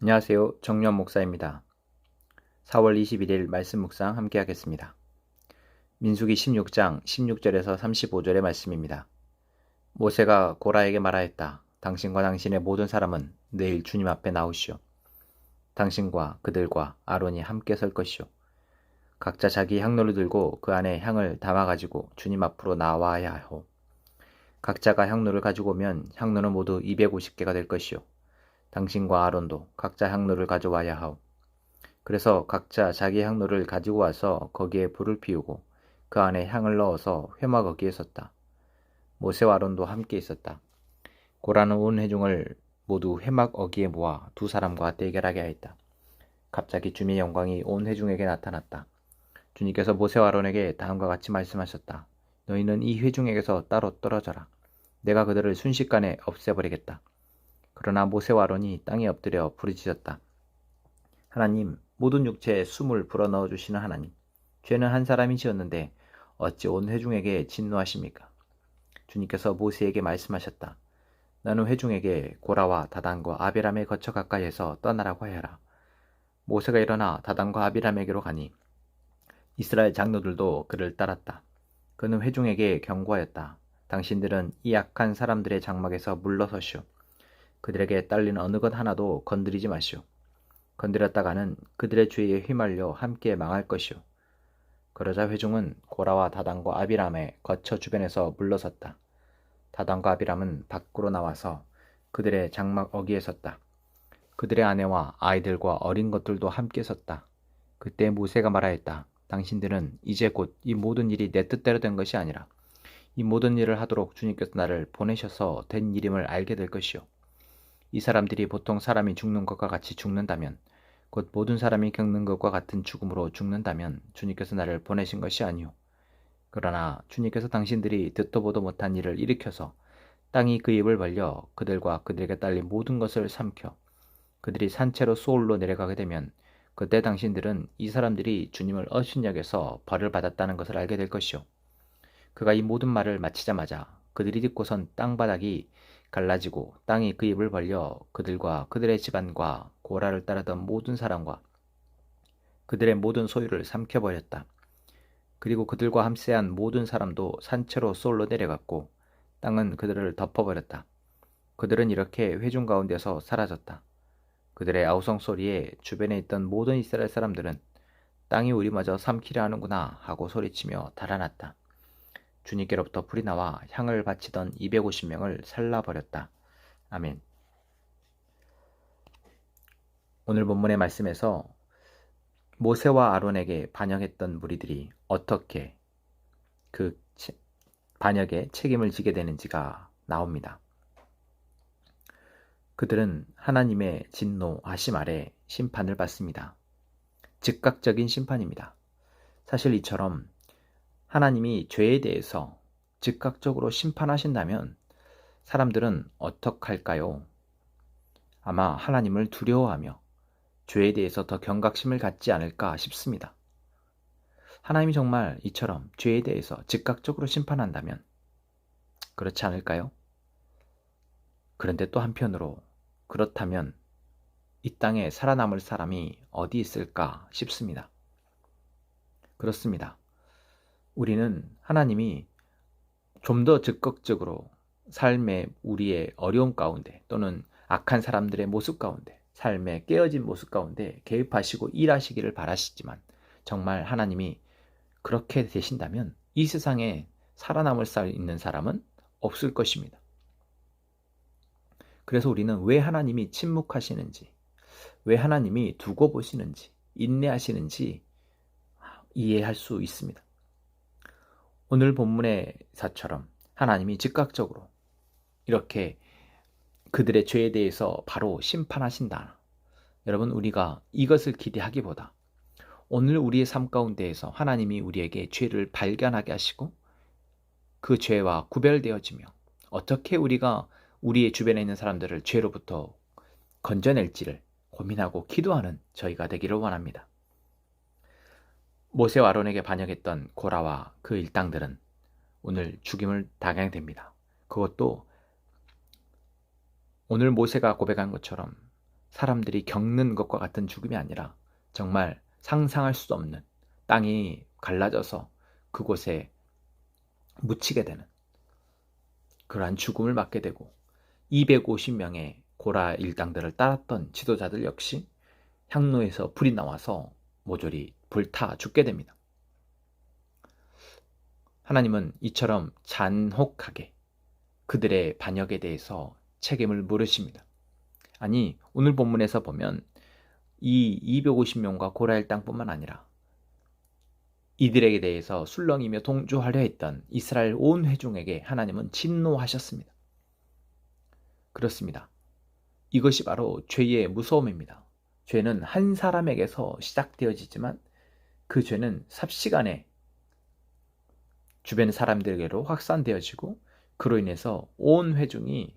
안녕하세요. 정유한 목사입니다. 4월 21일 말씀 묵상 함께 하겠습니다. 민수기 16장 16절에서 35절의 말씀입니다. 모세가 고라에게 말하였다. 당신과 당신의 모든 사람은 내일 주님 앞에 나오시오. 당신과 그들과 아론이 함께 설 것이오. 각자 자기 향로를 들고 그 안에 향을 담아가지고 주님 앞으로 나와야 하오. 각자가 향로를 가지고 오면 향로는 모두 250개가 될 것이오. 당신과 아론도 각자 향로를 가져와야 하오. 그래서 각자 자기 향로를 가지고 와서 거기에 불을 피우고 그 안에 향을 넣어서 회막 거기에 섰다. 모세와 아론도 함께 있었다. 고라는 온 회중을 모두 회막 어기에 모아 두 사람과 대결하게 하였다. 갑자기 주님의 영광이 온 회중에게 나타났다. 주님께서 모세와 아론에게 다음과 같이 말씀하셨다. 너희는 이 회중에게서 따로 떨어져라. 내가 그들을 순식간에 없애버리겠다. 그러나 모세와 아론이 땅에 엎드려 부르짖었다. 하나님, 모든 육체에 숨을 불어넣어 주시는 하나님, 죄는 한 사람이 지었는데 어찌 온 회중에게 진노하십니까? 주님께서 모세에게 말씀하셨다. 너는 회중에게 고라와 다단과 아비람에 거쳐 가까이에서 떠나라고 하여라. 모세가 일어나 다단과 아비람에게로 가니 이스라엘 장로들도 그를 따랐다. 그는 회중에게 경고하였다. 당신들은 이 악한 사람들의 장막에서 물러서시오. 그들에게 딸린 어느 것 하나도 건드리지 마시오. 건드렸다가는 그들의 죄에 휘말려 함께 망할 것이오. 그러자 회중은 고라와 다단과 아비람에 거처 주변에서 물러섰다. 다단과 아비람은 밖으로 나와서 그들의 장막 어기에 섰다. 그들의 아내와 아이들과 어린 것들도 함께 섰다. 그때 모세가 말하였다. 당신들은 이제 곧 이 모든 일이 내 뜻대로 된 것이 아니라 이 모든 일을 하도록 주님께서 나를 보내셔서 된 일임을 알게 될 것이오. 이 사람들이 보통 사람이 죽는 것과 같이 죽는다면, 곧 모든 사람이 겪는 것과 같은 죽음으로 죽는다면 주님께서 나를 보내신 것이 아니오. 그러나 주님께서 당신들이 듣도 보도 못한 일을 일으켜서 땅이 그 입을 벌려 그들과 그들에게 딸린 모든 것을 삼켜 그들이 산채로 소울로 내려가게 되면 그때 당신들은 이 사람들이 주님을 업신여겨서 벌을 받았다는 것을 알게 될 것이오. 그가 이 모든 말을 마치자마자 그들이 듣고선 땅바닥이 갈라지고 땅이 그 입을 벌려 그들과 그들의 집안과 고라를 따르던 모든 사람과 그들의 모든 소유를 삼켜버렸다. 그리고 그들과 함께한 모든 사람도 산채로 쏠로 내려갔고 땅은 그들을 덮어버렸다. 그들은 이렇게 회중 가운데서 사라졌다. 그들의 아우성 소리에 주변에 있던 모든 이스라엘 사람들은 땅이 우리마저 삼키려 하는구나 하고 소리치며 달아났다. 주님께로부터 불이 나와 향을 바치던 250명을 살라버렸다. 아멘. 오늘 본문의 말씀에서 모세와 아론에게 반역했던 무리들이 어떻게 그 반역에 책임을 지게 되는지가 나옵니다. 그들은 하나님의 진노하심 아래 심판을 받습니다. 즉각적인 심판입니다. 사실 이처럼 하나님이 죄에 대해서 즉각적으로 심판하신다면 사람들은 어떡할까요? 아마 하나님을 두려워하며 죄에 대해서 더 경각심을 갖지 않을까 싶습니다. 하나님이 정말 이처럼 죄에 대해서 즉각적으로 심판한다면 그렇지 않을까요? 그런데 또 한편으로 그렇다면 이 땅에 살아남을 사람이 어디 있을까 싶습니다. 그렇습니다. 우리는 하나님이 좀 더 적극적으로 삶의 우리의 어려움 가운데 또는 악한 사람들의 모습 가운데 삶의 깨어진 모습 가운데 개입하시고 일하시기를 바라시지만 정말 하나님이 그렇게 되신다면 이 세상에 살아남을 수 있는 사람은 없을 것입니다. 그래서 우리는 왜 하나님이 침묵하시는지, 왜 하나님이 두고 보시는지, 인내하시는지 이해할 수 있습니다. 오늘 본문의 사처럼 하나님이 즉각적으로 이렇게 그들의 죄에 대해서 바로 심판하신다. 여러분, 우리가 이것을 기대하기보다 오늘 우리의 삶 가운데에서 하나님이 우리에게 죄를 발견하게 하시고 그 죄와 구별되어지며 어떻게 우리가 우리의 주변에 있는 사람들을 죄로부터 건져낼지를 고민하고 기도하는 저희가 되기를 원합니다. 모세와 아론에게 반역했던 고라와 그 일당들은 오늘 죽임을 당하게 됩니다. 그것도 오늘 모세가 고백한 것처럼 사람들이 겪는 것과 같은 죽음이 아니라 정말 상상할 수 없는 땅이 갈라져서 그곳에 묻히게 되는 그러한 죽음을 맞게 되고 250명의 고라 일당들을 따랐던 지도자들 역시 향로에서 불이 나와서 모조리 불타 죽게 됩니다. 하나님은 이처럼 잔혹하게 그들의 반역에 대해서 책임을 물으십니다. 아니, 오늘 본문에서 보면 이 250명과 고라 일당뿐만 아니라 이들에게 대해서 술렁이며 동조하려 했던 이스라엘 온 회중에게 하나님은 진노하셨습니다. 그렇습니다. 이것이 바로 죄의 무서움입니다. 죄는 한 사람에게서 시작되어지지만 그 죄는 삽시간에 주변 사람들에게로 확산되어지고 그로 인해서 온 회중이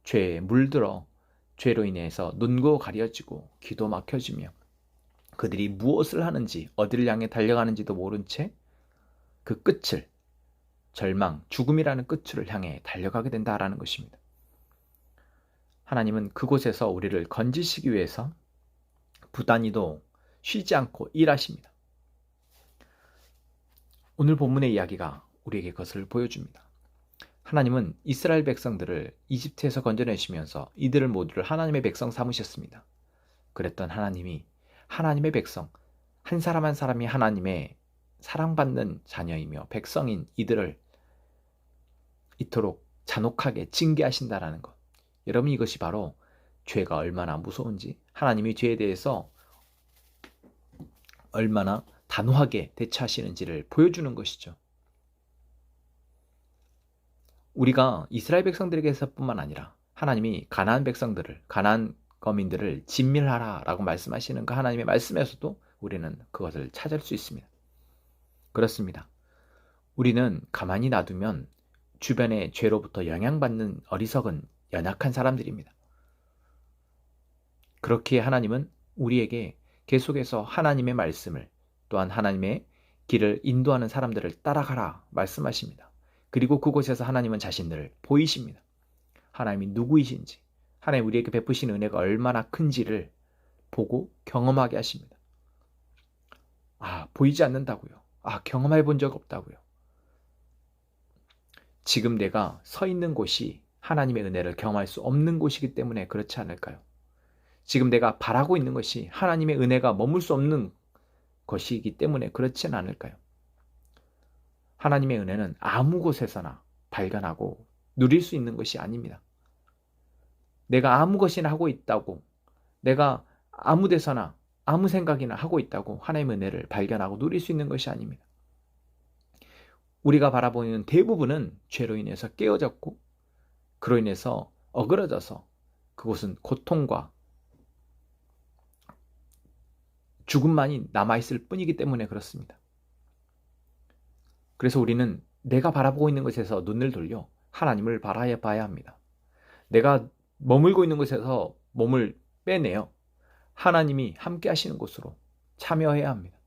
죄에 물들어 죄로 인해서 눈도 가려지고 귀도 막혀지며 그들이 무엇을 하는지 어디를 향해 달려가는지도 모른 채 그 끝을 절망, 죽음이라는 끝을 향해 달려가게 된다라는 것입니다. 하나님은 그곳에서 우리를 건지시기 위해서 부단히도 쉬지 않고 일하십니다. 오늘 본문의 이야기가 우리에게 그것을 보여줍니다. 하나님은 이스라엘 백성들을 이집트에서 건져내시면서 이들을 모두를 하나님의 백성 삼으셨습니다. 그랬던 하나님이 하나님의 백성, 한 사람 한 사람이 하나님의 사랑받는 자녀이며 백성인 이들을 이토록 잔혹하게 징계하신다라는 것. 여러분, 이것이 바로 죄가 얼마나 무서운지, 하나님이 죄에 대해서 얼마나 단호하게 대처하시는지를 보여주는 것이죠. 우리가 이스라엘 백성들에게서뿐만 아니라 하나님이 가나안 백성들을, 가나안 거민들을 진멸하라라고 말씀하시는 그 하나님의 말씀에서도 우리는 그것을 찾을 수 있습니다. 그렇습니다. 우리는 가만히 놔두면 주변의 죄로부터 영향받는 어리석은 연약한 사람들입니다. 그렇기에 하나님은 우리에게 계속해서 하나님의 말씀을, 또한 하나님의 길을 인도하는 사람들을 따라가라 말씀하십니다. 그리고 그곳에서 하나님은 자신들을 보이십니다. 하나님이 누구이신지, 하나님 우리에게 베푸신 은혜가 얼마나 큰지를 보고 경험하게 하십니다. 보이지 않는다고요? 경험해 본 적 없다고요? 지금 내가 서 있는 곳이 하나님의 은혜를 경험할 수 없는 곳이기 때문에 그렇지 않을까요? 지금 내가 바라고 있는 것이 하나님의 은혜가 머물 수 없는 것이기 때문에 그렇지는 않을까요? 하나님의 은혜는 아무 곳에서나 발견하고 누릴 수 있는 것이 아닙니다. 내가 아무 것이나 하고 있다고, 내가 아무 데서나 아무 생각이나 하고 있다고 하나님의 은혜를 발견하고 누릴 수 있는 것이 아닙니다. 우리가 바라보는 대부분은 죄로 인해서 깨어졌고 그로 인해서 어그러져서 그곳은 고통과 죽음만이 남아있을 뿐이기 때문에 그렇습니다. 그래서 우리는 내가 바라보고 있는 것에서 눈을 돌려 하나님을 바라봐야 합니다. 내가 머물고 있는 곳에서 몸을 빼내어 하나님이 함께 하시는 곳으로 참여해야 합니다.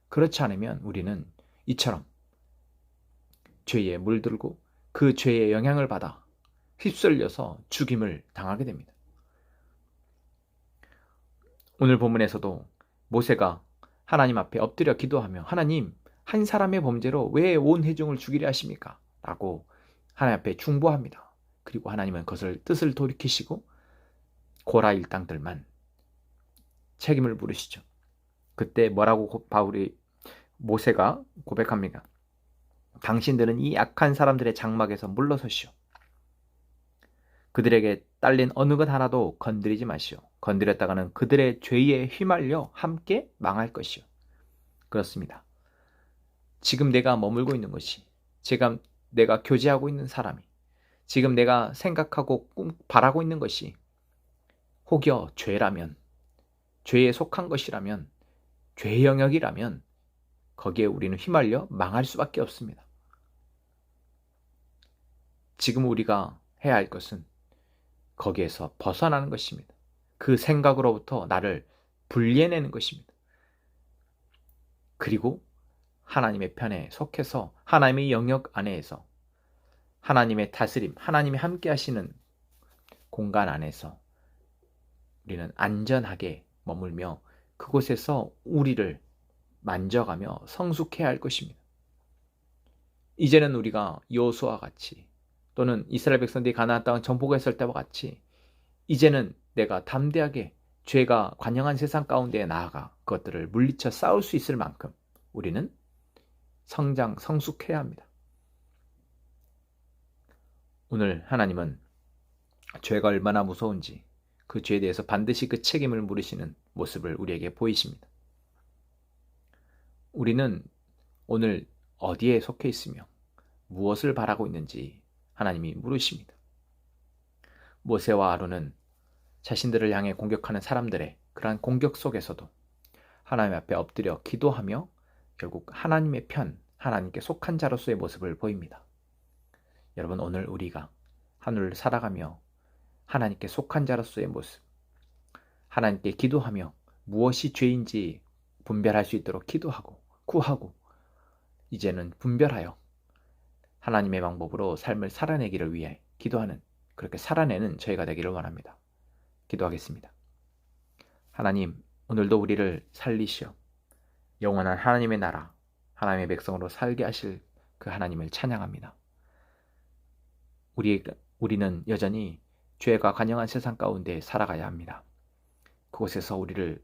그렇지 않으면 우리는 이처럼 죄에 물들고 그 죄의 영향을 받아 휩쓸려서 죽임을 당하게 됩니다. 오늘 본문에서도 모세가 하나님 앞에 엎드려 기도하며 하나님, 한 사람의 범죄로 왜 온 회중을 죽이려 하십니까? 라고 하나님 앞에 중보합니다. 그리고 하나님은 그것을 뜻을 돌이키시고 고라 일당들만 책임을 물으시죠. 그때 뭐라고 모세가 고백합니까? 당신들은 이 악한 사람들의 장막에서 물러서시오. 그들에게 딸린 어느 것 하나도 건드리지 마시오. 건드렸다가는 그들의 죄에 휘말려 함께 망할 것이오. 그렇습니다. 지금 내가 머물고 있는 것이, 지금 내가 교제하고 있는 사람이, 지금 내가 생각하고 바라고 있는 것이 혹여 죄라면, 죄에 속한 것이라면, 죄의 영역이라면 거기에 우리는 휘말려 망할 수밖에 없습니다. 지금 우리가 해야 할 것은 거기에서 벗어나는 것입니다. 그 생각으로부터 나를 분리해내는 것입니다. 그리고 하나님의 편에 속해서 하나님의 영역 안에서 하나님의 다스림, 하나님이 함께 하시는 공간 안에서 우리는 안전하게 머물며 그곳에서 우리를 만져가며 성숙해야 할 것입니다. 이제는 우리가 여호수아와 같이 또는 이스라엘 백성들이 가나안 땅을 정복했을 때와 같이 이제는 내가 담대하게 죄가 관영한 세상 가운데에 나아가 그것들을 물리쳐 싸울 수 있을 만큼 우리는 성숙해야 합니다. 오늘 하나님은 죄가 얼마나 무서운지 그 죄에 대해서 반드시 그 책임을 물으시는 모습을 우리에게 보이십니다. 우리는 오늘 어디에 속해 있으며 무엇을 바라고 있는지 하나님이 물으십니다. 모세와 아론은 자신들을 향해 공격하는 사람들의 그러한 공격 속에서도 하나님 앞에 엎드려 기도하며 결국 하나님의 편, 하나님께 속한 자로서의 모습을 보입니다. 여러분, 오늘 우리가 하늘을 살아가며 하나님께 속한 자로서의 모습, 하나님께 기도하며 무엇이 죄인지 분별할 수 있도록 기도하고 구하고 이제는 분별하여 하나님의 방법으로 삶을 살아내기를 위해 기도하는, 그렇게 살아내는 저희가 되기를 원합니다. 기도하겠습니다. 하나님, 오늘도 우리를 살리시어 영원한 하나님의 나라, 하나님의 백성으로 살게 하실 그 하나님을 찬양합니다. 우리는 여전히 죄가 관영한 세상 가운데 살아가야 합니다. 그곳에서 우리를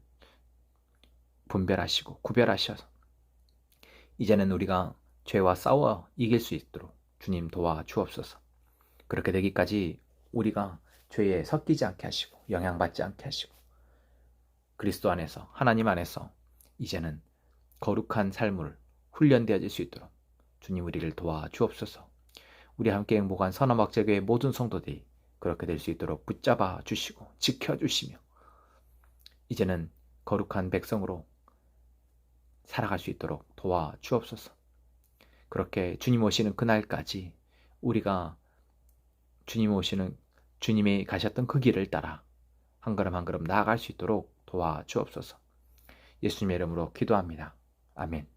분별하시고 구별하셔서 이제는 우리가 죄와 싸워 이길 수 있도록 주님 도와주옵소서. 그렇게 되기까지 우리가 죄에 섞이지 않게 하시고 영향받지 않게 하시고 그리스도 안에서, 하나님 안에서 이제는 거룩한 삶을 훈련되어질 수 있도록 주님 우리를 도와주옵소서. 우리 함께 행복한 선화막제교회 모든 성도들이 그렇게 될 수 있도록 붙잡아 주시고 지켜주시며 이제는 거룩한 백성으로 살아갈 수 있도록 도와주옵소서. 그렇게 주님 오시는 그날까지 우리가 주님이 가셨던 그 길을 따라 한 걸음 한 걸음 나아갈 수 있도록 도와주옵소서. 예수님의 이름으로 기도합니다. 아멘.